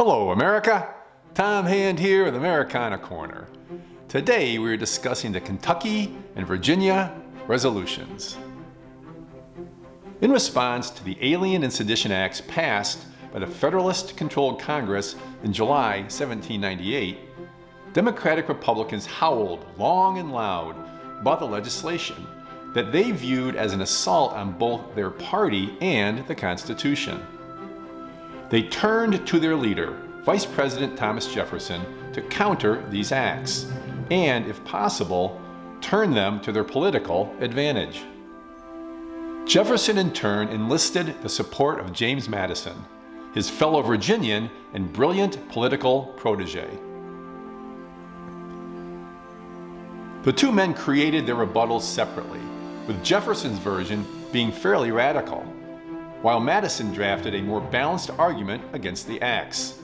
Hello, America! Tom Hand here with Americana Corner. Today we're discussing the Kentucky and Virginia resolutions. In response to the Alien and Sedition Acts passed by the Federalist-controlled Congress in July 1798, Democratic Republicans howled long and loud about the legislation that they viewed as an assault on both their party and the Constitution. They turned to their leader, Vice President Thomas Jefferson, to counter these acts and, if possible, turn them to their political advantage. Jefferson in turn enlisted the support of James Madison, his fellow Virginian and brilliant political protégé. The two men created their rebuttals separately, with Jefferson's version being fairly radical, while Madison drafted a more balanced argument against the acts.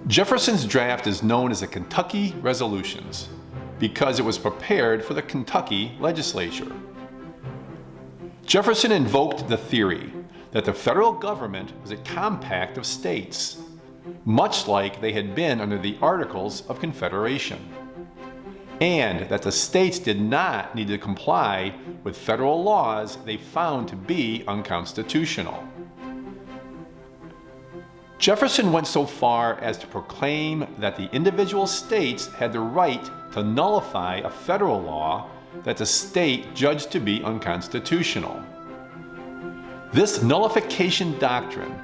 Jefferson's draft is known as the Kentucky Resolutions because it was prepared for the Kentucky legislature. Jefferson invoked the theory that the federal government was a compact of states, much like they had been under the Articles of Confederation, and that the states did not need to comply with federal laws they found to be unconstitutional. Jefferson went so far as to proclaim that the individual states had the right to nullify a federal law that the state judged to be unconstitutional. This nullification doctrine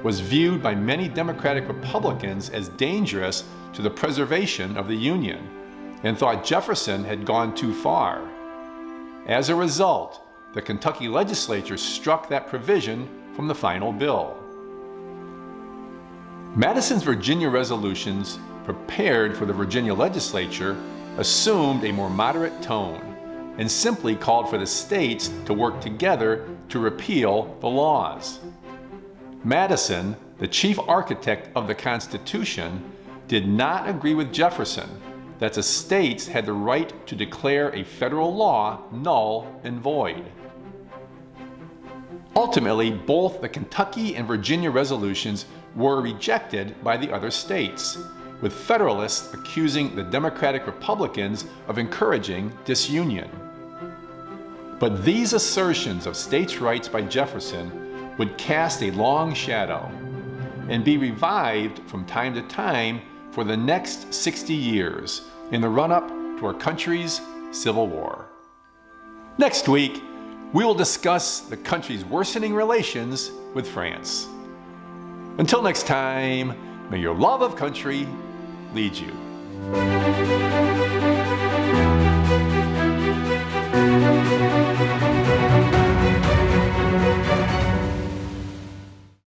was viewed by many Democratic Republicans as dangerous to the preservation of the Union, and thought Jefferson had gone too far. As a result, the Kentucky legislature struck that provision from the final bill. Madison's Virginia resolutions, prepared for the Virginia legislature, assumed a more moderate tone and simply called for the states to work together to repeal the laws. Madison, the chief architect of the Constitution, did not agree with Jefferson that the states had the right to declare a federal law null and void. Ultimately, both the Kentucky and Virginia resolutions were rejected by the other states, with Federalists accusing the Democratic Republicans of encouraging disunion. But these assertions of states' rights by Jefferson would cast a long shadow and be revived from time to time for the next 60 years in the run-up to our country's Civil War. Next week, we will discuss the country's worsening relations with France. Until next time, may your love of country lead you.